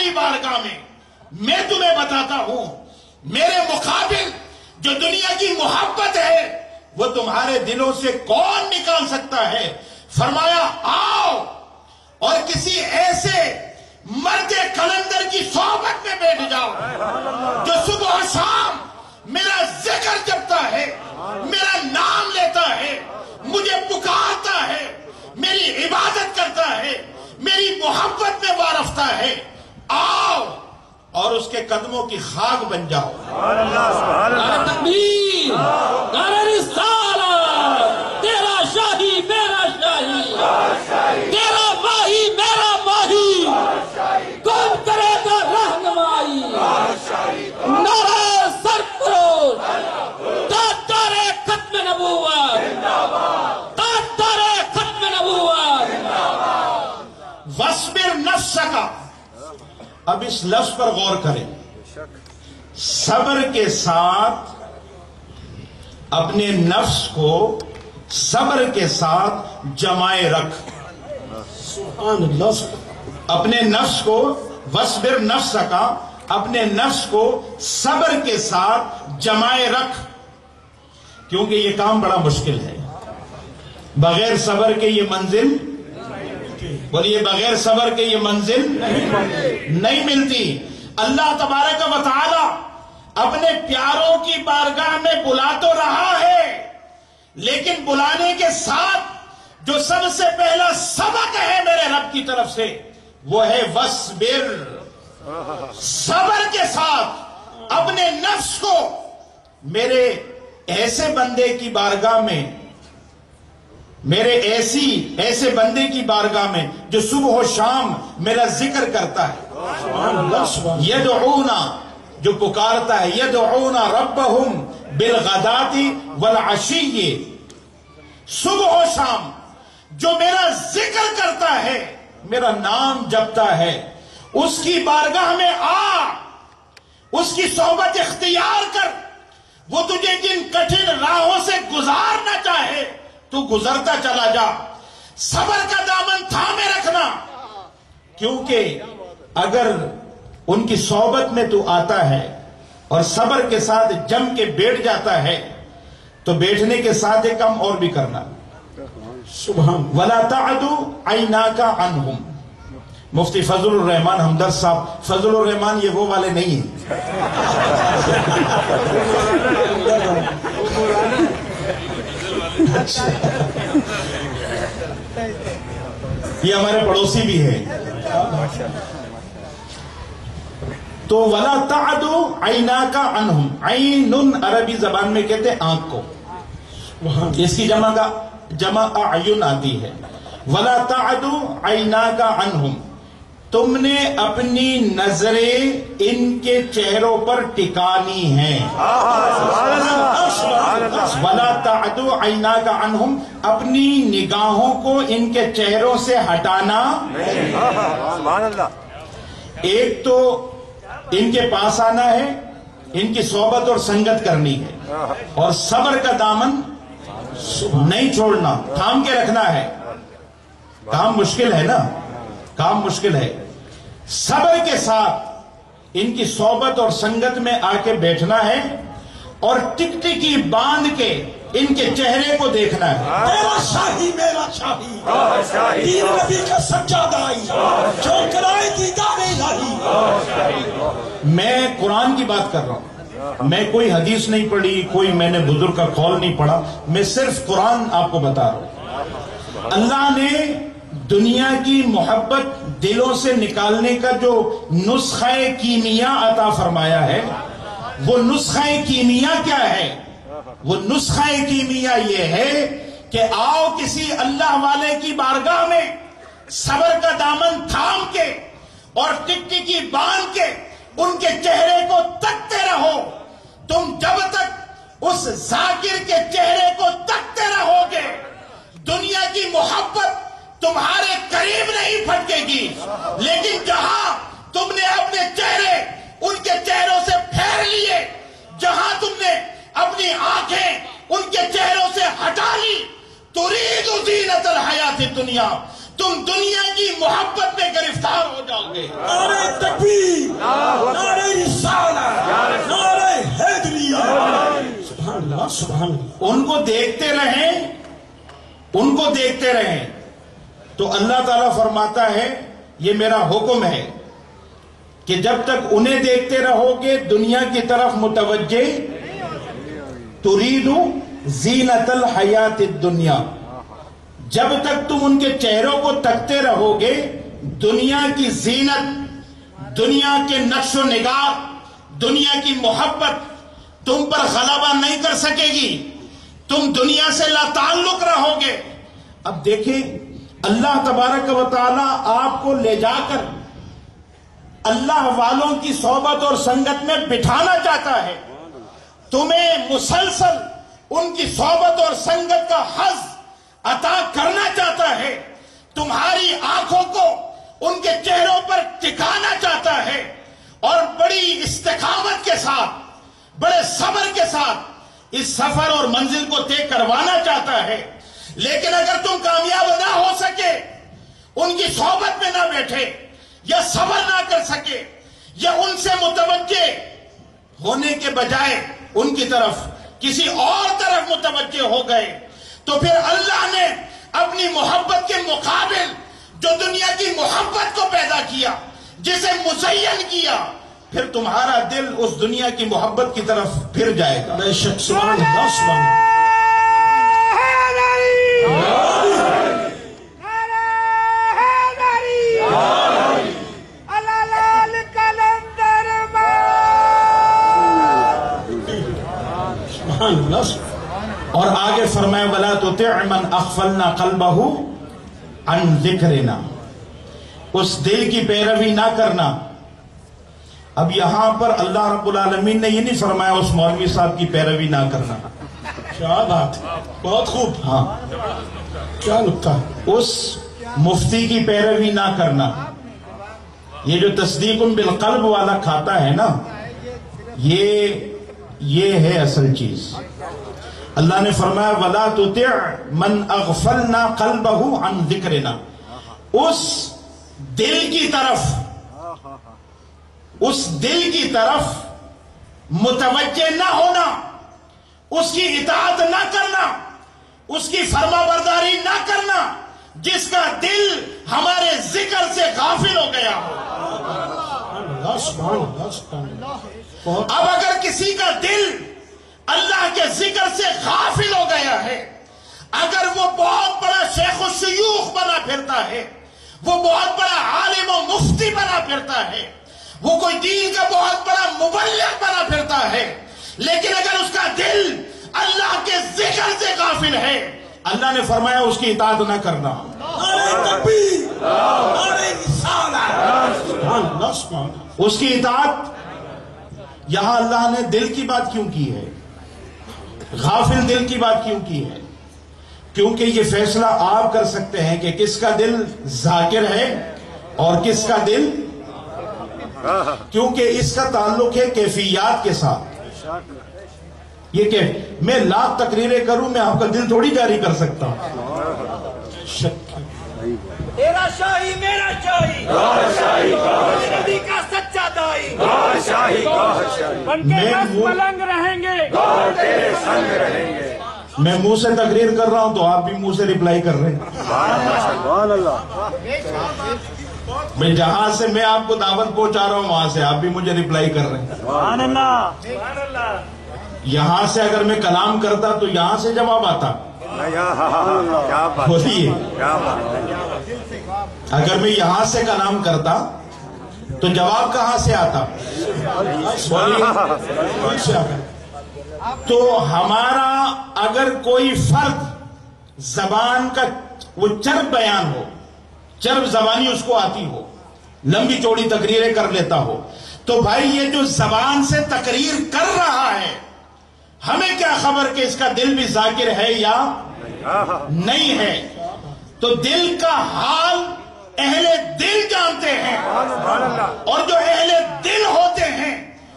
کی بارگاہ میں میں تمہیں بتاتا ہوں میرے مقابل جو دنیا کی محبت ہے وہ تمہارے دلوں سے کون نکال سکتا ہے؟ فرمایا آؤ اور کسی ایسے مرد کلندر کی صحبت میں بیٹھ جاؤ جو صبح و شام میرا ذکر جپتا ہے، میرا نام لیتا ہے، مجھے پکارتا ہے، میری عبادت کرتا ہے، میری محبت میں وارفتہ ہے۔ آؤ اور اس کے قدموں کی خاک بن جاؤ۔ نعرہ تکبیر، نعرہ رسالت، تیرا شاہی میرا شاہی، تیرا ماہی میرا ماہی، کون کرے گا رہنمائی؟ نعرہ سرفروش، تاجدار ختم نبوت، تاجدار ختم نبوت۔ وَاصْبِرْ نَفْسَكَ، اب اس لفظ پر غور کریں۔ صبر کے ساتھ اپنے نفس کو صبر کے ساتھ جمائے رکھ۔ سبحان اللہ۔ اپنے نفس کو وَاصْبِرْ نَفْسَكَ، اپنے نفس کو صبر کے ساتھ جمائے رکھ، کیونکہ یہ کام بڑا مشکل ہے۔ بغیر صبر کے یہ منزل، بولیے بغیر صبر کے یہ منزل نہیں ملتی۔ اللہ تبارک و تعالی اپنے پیاروں کی بارگاہ میں بلا تو رہا ہے، لیکن بلانے کے ساتھ جو سب سے پہلا سبق ہے میرے رب کی طرف سے وہ ہے وَاصْبِرْ، صبر کے ساتھ اپنے نفس کو میرے ایسے بندے کی بارگاہ میں، میرے ایسے بندے کی بارگاہ میں جو صبح و شام میرا ذکر کرتا ہے، یدعونا، جو پکارتا ہے، یدعونا ربہم بالغداۃ والعشی، صبح و شام جو میرا ذکر کرتا ہے، میرا نام جپتا ہے، اس کی بارگاہ میں آ، اس کی صحبت اختیار کر۔ وہ تجھے جن کٹھن راہوں سے گزارنا چاہے تو گزرتا چلا جا، صبر کا دامن تھامے رکھنا، کیونکہ اگر ان کی صحبت میں تو آتا ہے اور صبر کے ساتھ جم کے بیٹھ جاتا ہے تو بیٹھنے کے ساتھ ایک کام اور بھی کرنا، سبحان وَلَا تَعْدُ عَيْنَاكَ عَنْهُمْ۔ مفتی فضل الرحمان ہمدرد صاحب، فضل الرحمان یہ وہ والے نہیں ہیں، یہ ہمارے پڑوسی بھی ہیں۔ تو وَلَا تَعْدُ عَيْنَاكَ عَنْهُمْ، عَيْنٌ عربی زبان میں کہتے ہیں آنکھ کو، اس کی جمع اعین آتی ہے۔ وَلَا تَعْدُ عَيْنَاكَ عَنْهُمْ، تم نے اپنی نظریں ان کے چہروں پر ٹکانی ہیں۔ وَلَا تَعْدُ عَيْنَاكَ عَنْهُمْ، اپنی نگاہوں کو ان کے چہروں سے ہٹانا۔ ایک تو ان کے پاس آنا ہے، ان کی صحبت اور سنگت کرنی ہے، اور صبر کا دامن نہیں چھوڑنا، تھام کے رکھنا ہے۔ کام مشکل ہے نا، کام مشکل ہے۔ صبر کے ساتھ ان کی صحبت اور سنگت میں آ کے بیٹھنا ہے اور ٹکٹکی باندھ کے ان کے چہرے کو دیکھنا ہے۔ تیرا شاہی میرا شاہی، دین نبی کا سچا دائی، جو کرائے دیدار الہی۔ میں قرآن کی بات کر رہا ہوں، میں کوئی حدیث نہیں پڑھی، کوئی میں نے بزرگ کا قول نہیں پڑھا، میں صرف قرآن آپ کو بتا رہا ہوں۔ اللہ نے دنیا کی محبت دلوں سے نکالنے کا جو نسخہ کیمیا عطا فرمایا ہے، وہ نسخہ کیمیا کیا ہے؟ وہ نسخہ کیمیا یہ ہے کہ آؤ کسی اللہ والے کی بارگاہ میں صبر کا دامن تھام کے اور ٹکٹکی باندھ کے ان کے چہرے کو تکتے رہو۔ تم جب تک اس ذاکر کے چہرے کو تکتے رہو گے، دنیا کی محبت تمہارے قریب نہیں پھٹکے گی، لیکن جہاں تم نے اپنے چہرے ان کے چہروں سے پھیر لیے، جہاں تم نے اپنی آنکھیں ان کے چہروں سے ہٹا لی، ترید زینت الحیات الدنیا، تم دنیا کی محبت میں گرفتار ہو جاؤ گے۔ نعرہ تکبیر۔ سبحان اللہ. ان کو دیکھتے رہیں، ان کو دیکھتے رہیں. تو اللہ تعالیٰ فرماتا ہے یہ میرا حکم ہے کہ جب تک انہیں دیکھتے رہو گے دنیا کی طرف متوجہ، تريد زینت الحیات الدنیا، جب تک تم ان کے چہروں کو تکتے رہو گے دنیا کی زینت، دنیا کے نقش و نگار، دنیا کی محبت تم پر غلبہ نہیں کر سکے گی، تم دنیا سے لا تعلق رہو گے. اب دیکھیں اللہ تبارک و تعالی آپ کو لے جا کر اللہ والوں کی صحبت اور سنگت میں بٹھانا چاہتا ہے، تمہیں مسلسل ان کی صحبت اور سنگت کا حظ عطا کرنا چاہتا ہے، تمہاری آنکھوں کو ان کے چہروں پر ٹکانا چاہتا ہے، اور بڑی استقامت کے ساتھ، بڑے صبر کے ساتھ اس سفر اور منزل کو طے کروانا چاہتا ہے. لیکن اگر تم کامیاب نہ ہو سکے، ان کی صحبت میں نہ بیٹھے، یا صبر نہ کر سکے، یا ان سے متوجہ ہونے کے بجائے ان کی طرف کسی اور طرف متوجہ ہو گئے، تو پھر اللہ نے اپنی محبت کے مقابل جو دنیا کی محبت کو پیدا کیا، جسے مزین کیا، پھر تمہارا دل اس دنیا کی محبت کی طرف پھر جائے گا. بے شک. سبحان اللہ. سبحان اللہ. اور آگے فرمایا وَلَا تُطِعْ مَنْ أَغْفَلْنَا قَلْبَهُ عَنْ ذِكْرِنَا، اس دل کی پیروی نہ کرنا. اب یہاں پر اللہ رب العالمین نے یہ نہیں فرمایا اس مولوی صاحب کی پیروی نہ کرنا. کیا بات ہے، بہت خوب. ہاں، کیا نکتہ. اس مفتی کی پیروی نہ کرنا. یہ جو تصدیق بالقلب والا کھاتا ہے نا، یہ ہے اصل چیز. اللہ نے فرمایا وَلَا تُطِعْ مَنْ أَغْفَلْنَا قَلْبَهُ عَنْ ذِكْرِنَا، اس دل کی طرف متوجہ نہ ہونا، اس کی اطاعت نہ کرنا، اس کی فرما برداری نہ کرنا، جس کا دل ہمارے ذکر سے غافل ہو گیا ہو. اب اگر کسی کا دل اللہ کے ذکر سے غافل ہو گیا ہے، اگر وہ بہت بڑا شیخ و شیوخ بنا پھرتا ہے، وہ بہت بڑا عالم و مفتی بنا پھرتا ہے، وہ کوئی دین کا بہت بڑا مبلغ بنا پھرتا ہے، لیکن اگر اس کا دل اللہ کے ذکر سے غافل ہے، اللہ نے فرمایا اس کی اطاعت نہ کرنا. اس کی اطاعت. یہاں اللہ نے دل کی بات کیوں کی ہے، غافل دل کی بات کیوں کی ہے؟ کیونکہ یہ فیصلہ آپ کر سکتے ہیں کہ کس کا دل ذاکر ہے اور کس کا دل، کیونکہ اس کا تعلق ہے کیفیات کے ساتھ. یہ کہ میں لاکھ تقریریں کروں، میں آپ کا دل تھوڑی جاری کر سکتا ہوں. تیرا شاہی میرا شاہی، نبی کا سچا دائی، بن کے بس پلنگ رہیں گے، تیرے سنگ رہیں گے. میں منہ سے تقریر کر رہا ہوں تو آپ بھی منہ سے ریپلائی کر رہے ہیں. میں جہاں سے میں آپ کو دعوت پہنچا رہا ہوں وہاں سے آپ بھی مجھے ریپلائی کر رہے ہیں. سبحان اللہ. یہاں سے اگر میں کلام کرتا تو یہاں سے جواب آتا. بولیے، اگر میں یہاں سے کلام کرتا تو جواب کہاں سے آتا؟ تو ہمارا اگر کوئی فرد زبان کا وہ چرب بیان ہو، چرب زبانی اس کو آتی ہو، لمبی چوڑی تقریریں کر لیتا ہو، تو بھائی یہ جو زبان سے تقریر کر رہا ہے ہمیں کیا خبر کہ اس کا دل بھی ذاکر ہے یا نہیں ہے؟ تو دل کا حال اہل دل جانتے ہیں، اور جو اہل دل ہوتے ہیں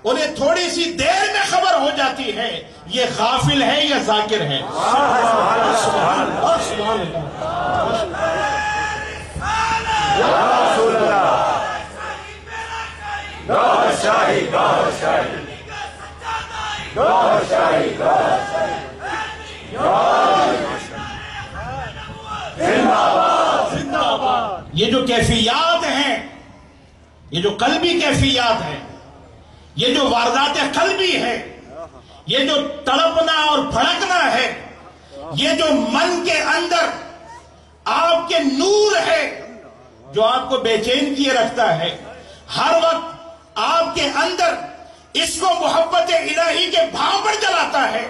انہیں تھوڑی سی دیر میں خبر ہو جاتی ہے یہ غافل ہے یا ذاکر ہے. شاہی یہ جو کیفیات ہیں، یہ جو قلبی کیفیات ہیں، یہ جو واردات قلبی ہے، یہ جو تڑپنا اور بھڑکنا ہے، یہ جو من کے اندر آپ کے نور ہے جو آپ کو بے چین کیے رکھتا ہے، ہر وقت آپ کے اندر اس کو محبت الہی کے بھاؤ جلاتا ہے،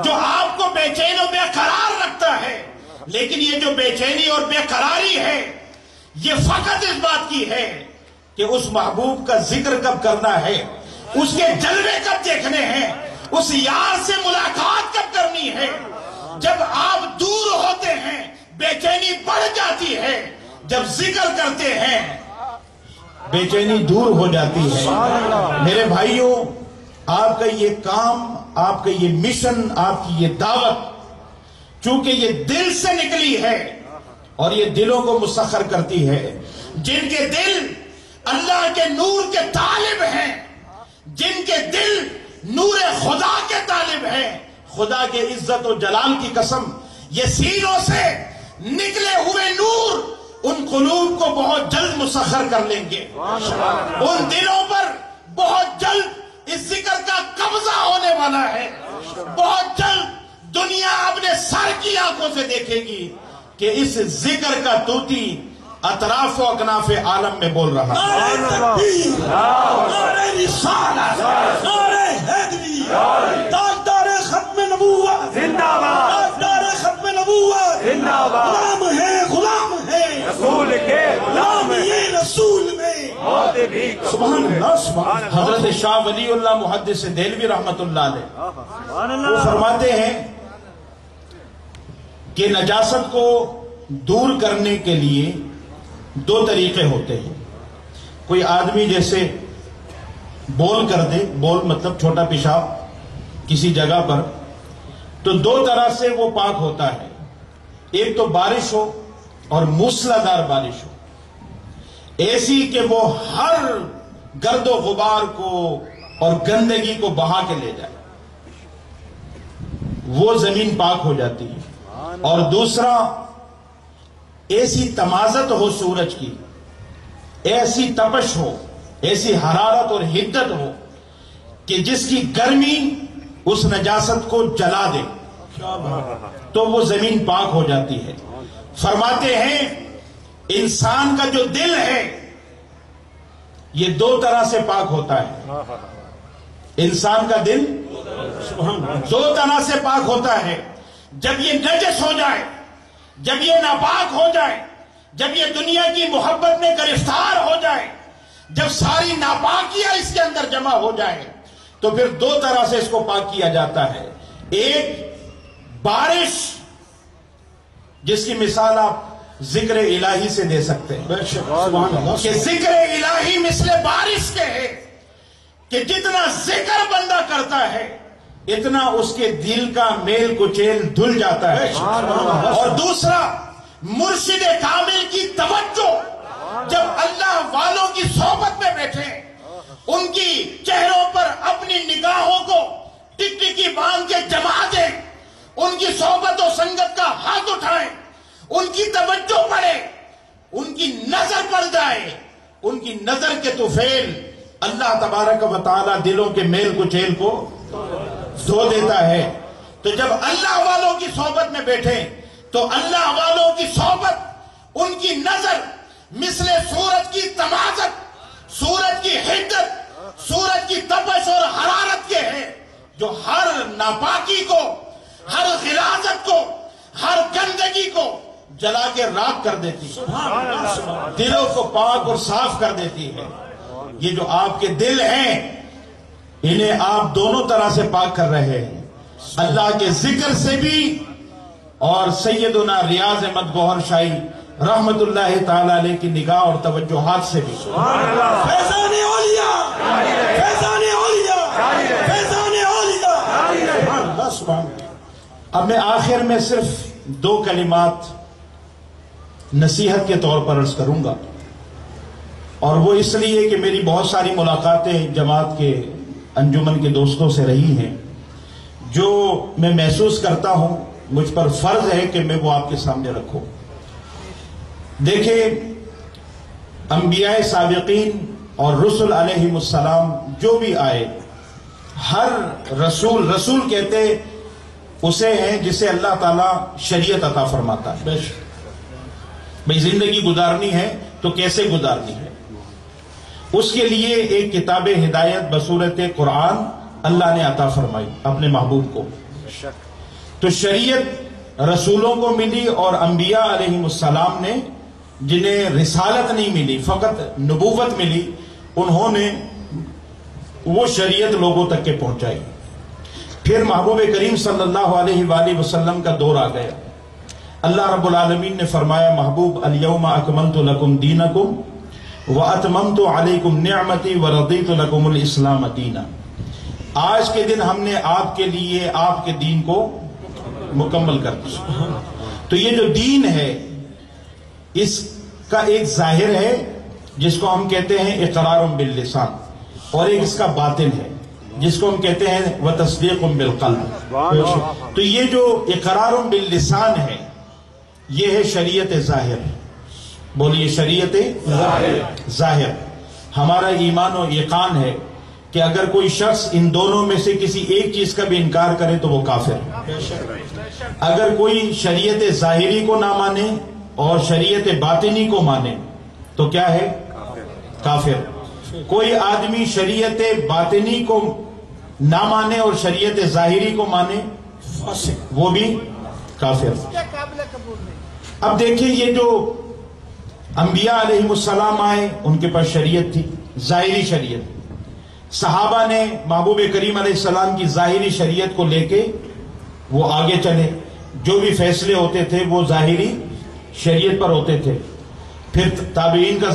جو آپ کو بے چین و بے قرار رکھتا ہے۔ لیکن یہ جو بے چینی اور بے قراری ہے، یہ فقط اس بات کی ہے کہ اس محبوب کا ذکر کب کرنا ہے، اس کے جلوے کب دیکھنے ہیں، اس یار سے ملاقات کب کرنی ہے۔ جب آپ دور ہوتے ہیں بے چینی بڑھ جاتی ہے، جب ذکر کرتے ہیں بے چینی دور ہو جاتی ہے۔ میرے بھائیوں، آپ کا یہ کام، آپ کا یہ مشن، آپ کی یہ دعوت، چونکہ یہ دل سے نکلی ہے اور یہ دلوں کو مسخر کرتی ہے۔ جن کے دل اللہ کے نور کے طالب ہیں، جن کے دل نور خدا کے طالب ہیں، خدا کے عزت و جلال کی قسم، یہ سینوں سے نکلے ہوئے نور ان قلوب کو بہت جلد مسخر کر لیں گے۔ ان دلوں پر بہت جلد اس ذکر کا قبضہ ہونے والا ہے۔ بہت جلد دنیا اپنے سر کی آنکھوں سے دیکھے گی کہ اس ذکر کا طوطی اطراف و اکناف عالم میں بول رہا ہے۔ نعرہ تکبیر، نعرہ رسالت، نعرہ حیدری، تاجدار ختم نبوت، تاجدار ختم نبوت، غلام ہے، غلام ہے، رسول کے غلام یہ رسول میں۔ سبحان اللہ، سبحان اللہ۔ حضرت شاہ ولی اللہ محدث دہلوی رحمت اللہ علیہ وہ فرماتے ہیں کہ نجاست کو دور کرنے کے لیے دو طریقے ہوتے ہیں۔ کوئی آدمی جیسے بول کر دے، بول مطلب چھوٹا پیشاب کسی جگہ پر، تو دو طرح سے وہ پاک ہوتا ہے۔ ایک تو بارش ہو اور موسلادھار بارش ہو، ایسی کہ وہ ہر گرد و غبار کو اور گندگی کو بہا کے لے جائے، وہ زمین پاک ہو جاتی ہے۔ اور دوسرا، ایسی تمازت ہو سورج کی، ایسی تپش ہو، ایسی حرارت اور حدت ہو کہ جس کی گرمی اس نجاست کو جلا دے، تو وہ زمین پاک ہو جاتی ہے۔ فرماتے ہیں انسان کا جو دل ہے یہ دو طرح سے پاک ہوتا ہے۔ انسان کا دل دو طرح سے پاک ہوتا ہے۔ جب یہ نجس ہو جائے، جب یہ ناپاک ہو جائے، جب یہ دنیا کی محبت میں گرفتار ہو جائے، جب ساری ناپاکیاں اس کے اندر جمع ہو جائے، تو پھر دو طرح سے اس کو پاک کیا جاتا ہے۔ ایک بارش، جس کی مثال آپ ذکر الہی سے دے سکتے ہیں کہ ذکر الہی مثل بارش کے ہے کہ جتنا ذکر بندہ کرتا ہے اتنا اس کے دل کا میل کچیل دھل جاتا ہے۔ اور دوسرا، مرشد کامل کی توجہ جب اللہ والوں کی صحبت میں بیٹھے، ان کی چہروں پر اپنی نگاہوں کو ٹکٹکی باندھ کے جما دیں، ان کی صحبت و سنگت کا ہاتھ اٹھائیں، ان کی توجہ پڑے، ان کی نظر پڑ جائے، ان کی نظر کے طفیل اللہ تبارک و تعالی دلوں کے میل کچیل کو دھو دیتا ہے۔ تو جب اللہ والوں کی صحبت میں بیٹھے تو اللہ والوں کی صحبت، ان کی نظر مثل سورج کی تمازت، سورج کی حدت، سورج کی تپش اور حرارت کے ہے، جو ہر ناپاکی کو، ہر غلاظت کو، ہر گندگی کو جلا کے راکھ کر دیتی ہے، دلوں کو پاک اور صاف کر دیتی ہے۔ یہ جو آپ کے دل ہیں، انہیں آپ دونوں طرح سے پاک کر رہے ہیں، اللہ کے ذکر سے بھی اور سیدنا ریاض احمد گوہر شاہی رحمت اللہ تعالی علیہ کی نگاہ اور توجہات سے بھی۔ فیضان اولیاء، فیضان اولیاء، فیضان اولیاء۔ سبحان اللہ۔ اب میں آخر میں صرف دو کلمات نصیحت کے طور پر عرض کروں گا، اور وہ اس لیے کہ میری بہت ساری ملاقاتیں جماعت کے انجمن کے دوستوں سے رہی ہیں، جو میں محسوس کرتا ہوں مجھ پر فرض ہے کہ میں وہ آپ کے سامنے رکھوں. دیکھیں، انبیاء سابقین اور رسل علیہم السلام جو بھی آئے، ہر رسول کہتے اسے ہیں جسے اللہ تعالیٰ شریعت عطا فرماتا ہے. بھئی زندگی گزارنی ہے تو کیسے گزارنی ہے، اس کے لیے ایک کتاب ہدایت بصورت قرآن اللہ نے عطا فرمائی اپنے محبوب کو. تو شریعت رسولوں کو ملی، اور انبیاء علیہم السلام نے جنہیں رسالت نہیں ملی، فقط نبوت ملی، انہوں نے وہ شریعت لوگوں تک کے پہنچائی. پھر محبوب کریم صلی اللہ علیہ وآلہ وسلم کا دور آ گیا. اللہ رب العالمین نے فرمایا، محبوب الیوم اکملت لکم دینکم واتممت علیکم نعمتی ورضیت لکم الاسلام دینا. آج کے دن ہم نے آپ کے لیے آپ کے دین کو مکمل کر دیا. تو یہ جو دین ہے اس کا ایک ظاہر ہے جس کو ہم کہتے ہیں اقرار باللسان، اور ایک اس کا باطن ہے جس کو ہم کہتے ہیں وتصدیق بالقلب. تو یہ جو اقرار باللسان ہے یہ ہے شریعت ظاہر. بولیے شریعت ظاہر. ہمارا ایمان و یقین ہے کہ اگر کوئی شخص ان دونوں میں سے کسی ایک چیز کا بھی انکار کرے تو وہ کافر ہے. اگر کوئی شریعت ظاہری کو نہ مانے اور شریعت باطنی کو مانے تو کیا ہے؟ کافر. کوئی آدمی شریعت باطنی کو نہ مانے اور شریعت ظاہری کو مانے وہ بھی کافر. اب دیکھیں، یہ جو انبیاء علیہ السلام آئے ان کے پاس شریعت تھی، ظاہری شریعت. صحابہ نے محبوب کریم علیہ السلام کی ظاہری شریعت کو لے کے وہ آگے چلے. جو بھی فیصلے ہوتے تھے وہ ظاہری شریعت پر ہوتے تھے. پھر تابعین کا